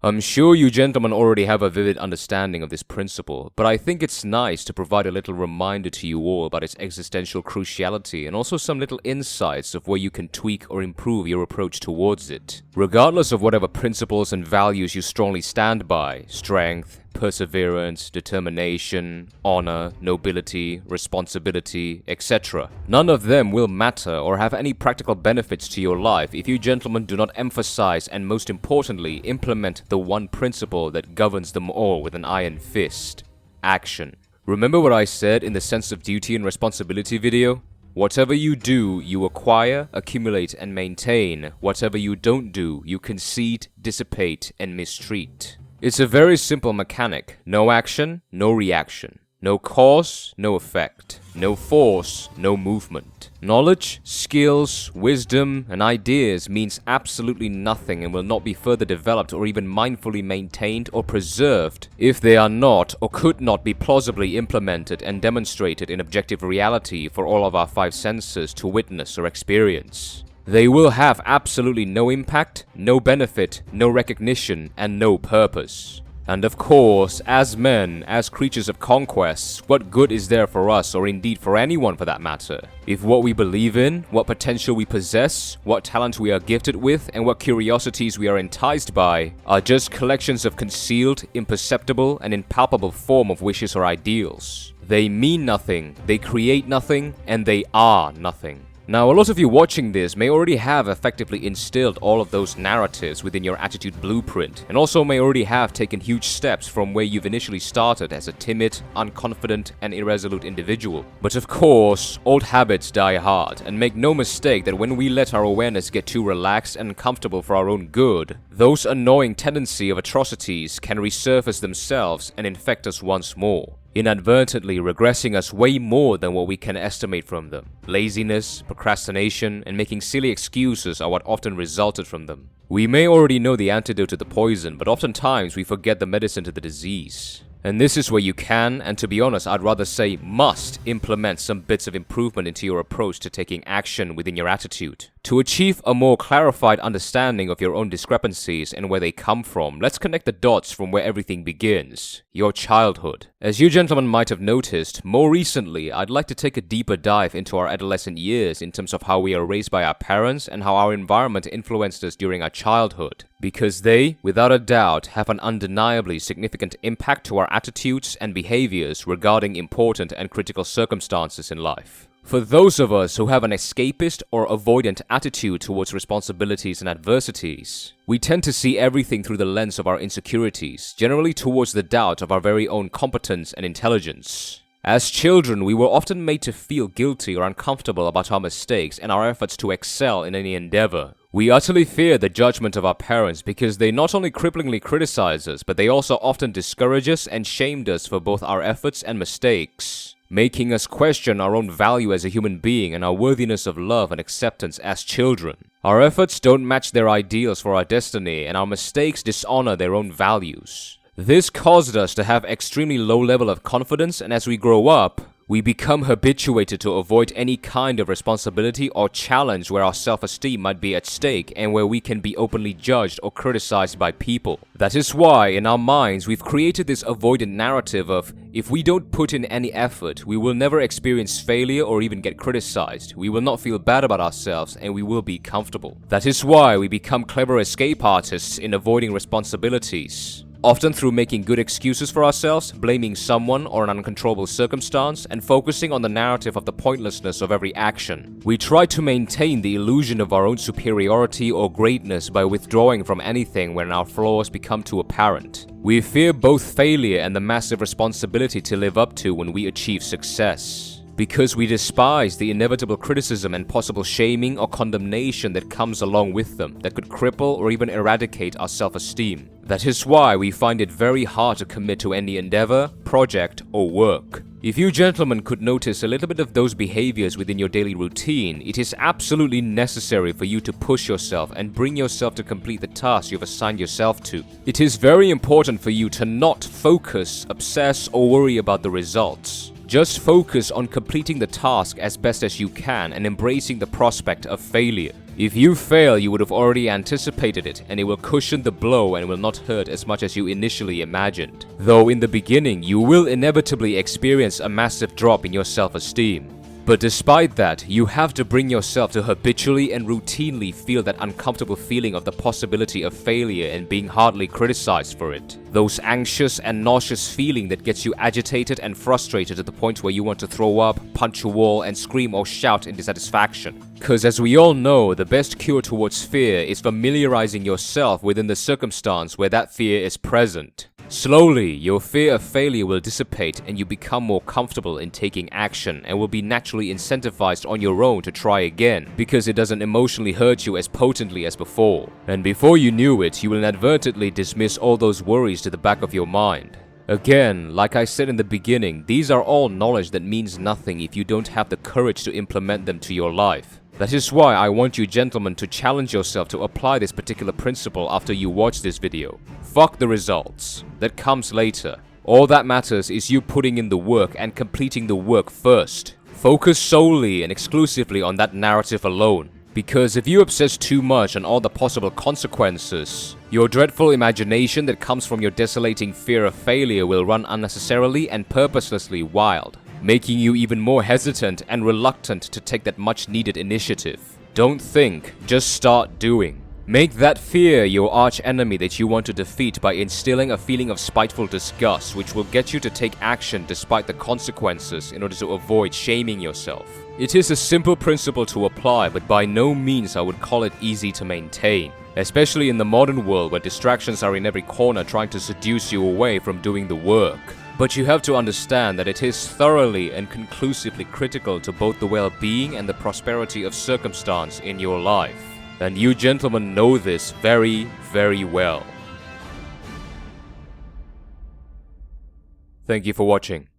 I'm sure you gentlemen already have a vivid understanding of this principle, but I think it's nice to provide a little reminder to you all about its existential cruciality and also some little insights of where you can tweak or improve your approach towards it. Regardless of whatever principles and values you strongly stand by, strength, perseverance, determination, honor, nobility, responsibility, etc. None of them will matter or have any practical benefits to your life if you gentlemen do not emphasize and most importantly implement the one principle that governs them all with an iron fist: action. Remember what I said in the sense of duty and responsibility video? Whatever you do, you acquire, accumulate, and maintain. Whatever you don't do, you concede, dissipate, and mistreat. It's a very simple mechanic. No action, no reaction. No cause, no effect. No force, no movement. Knowledge, skills, wisdom, and ideas means absolutely nothing and will not be further developed or even mindfully maintained or preserved if they are not or could not be plausibly implemented and demonstrated in objective reality for all of our five senses to witness or experience. They will have absolutely no impact, no benefit, no recognition, and no purpose. And of course, as men, as creatures of conquest, what good is there for us, or indeed for anyone for that matter, if what we believe in, what potential we possess, what talent we are gifted with, and what curiosities we are enticed by, are just collections of concealed, imperceptible, and impalpable form of wishes or ideals? They mean nothing, they create nothing, and they are nothing. Now, a lot of you watching this may already have effectively instilled all of those narratives within your attitude blueprint, and also may already have taken huge steps from where you've initially started as a timid, unconfident, and irresolute individual. But of course, old habits die hard, and make no mistake that when we let our awareness get too relaxed and comfortable for our own good, those annoying tendency of atrocities can resurface themselves and infect us once more, inadvertently regressing us way more than what we can estimate from them. Laziness, procrastination, and making silly excuses are what often resulted from them. We may already know the antidote to the poison, but oftentimes we forget the medicine to the disease. And this is where you can, and to be honest, I'd rather say must, implement some bits of improvement into your approach to taking action within your attitude. To achieve a more clarified understanding of your own discrepancies and where they come from, let's connect the dots from where everything begins: your childhood. As you gentlemen might have noticed, more recently, I'd like to take a deeper dive into our adolescent years in terms of how we are raised by our parents and how our environment influenced us during our childhood. Because they, without a doubt, have an undeniably significant impact to our attitudes and behaviors regarding important and critical circumstances in life. For those of us who have an escapist or avoidant attitude towards responsibilities and adversities, we tend to see everything through the lens of our insecurities, generally towards the doubt of our very own competence and intelligence. As children, we were often made to feel guilty or uncomfortable about our mistakes and our efforts to excel in any endeavor. We utterly fear the judgment of our parents because they not only cripplingly criticize us, but they also often discourage us and shamed us for both our efforts and mistakes, making us question our own value as a human being and our worthiness of love and acceptance as children. Our efforts don't match their ideals for our destiny, and our mistakes dishonor their own values. This caused us to have extremely low level of confidence, and as we grow up, we become habituated to avoid any kind of responsibility or challenge where our self-esteem might be at stake and where we can be openly judged or criticized by people. That is why, in our minds, we've created this avoidant narrative of, if we don't put in any effort, we will never experience failure or even get criticized. We will not feel bad about ourselves, and we will be comfortable. That is why we become clever escape artists in avoiding responsibilities, often through making good excuses for ourselves, blaming someone or an uncontrollable circumstance, and focusing on the narrative of the pointlessness of every action. We try to maintain the illusion of our own superiority or greatness by withdrawing from anything when our flaws become too apparent. We fear both failure and the massive responsibility to live up to when we achieve success, because we despise the inevitable criticism and possible shaming or condemnation that comes along with them, that could cripple or even eradicate our self-esteem. That is why we find it very hard to commit to any endeavor, project, or work. If you gentlemen could notice a little bit of those behaviors within your daily routine, it is absolutely necessary for you to push yourself and bring yourself to complete the task you've assigned yourself to. It is very important for you to not focus, obsess, or worry about the results. Just focus on completing the task as best as you can and embracing the prospect of failure. If you fail, you would have already anticipated it, and it will cushion the blow and will not hurt as much as you initially imagined. Though in the beginning, you will inevitably experience a massive drop in your self-esteem. But despite that, you have to bring yourself to habitually and routinely feel that uncomfortable feeling of the possibility of failure and being hardly criticized for it. Those anxious and nauseous feeling that gets you agitated and frustrated to the point where you want to throw up, punch a wall, and scream or shout in dissatisfaction. Cause as we all know, the best cure towards fear is familiarizing yourself within the circumstance where that fear is present. Slowly, your fear of failure will dissipate and you become more comfortable in taking action and will be naturally incentivized on your own to try again because it doesn't emotionally hurt you as potently as before. And before you knew it, you will inadvertently dismiss all those worries to the back of your mind. Again, like I said in the beginning, these are all knowledge that means nothing if you don't have the courage to implement them to your life. That is why I want you gentlemen to challenge yourself to apply this particular principle after you watch this video. Fuck the results. That comes later. All that matters is you putting in the work and completing the work first. Focus solely and exclusively on that narrative alone. Because if you obsess too much on all the possible consequences, your dreadful imagination that comes from your desolating fear of failure will run unnecessarily and purposelessly wild, making you even more hesitant and reluctant to take that much-needed initiative. Don't think, just start doing. Make that fear your arch-enemy that you want to defeat by instilling a feeling of spiteful disgust which will get you to take action despite the consequences in order to avoid shaming yourself. It is a simple principle to apply, but by no means I would call it easy to maintain, especially in the modern world where distractions are in every corner trying to seduce you away from doing the work. But you have to understand that it is thoroughly and conclusively critical to both the well-being and the prosperity of circumstance in your life. And you gentlemen know this very, very well. Thank you for watching.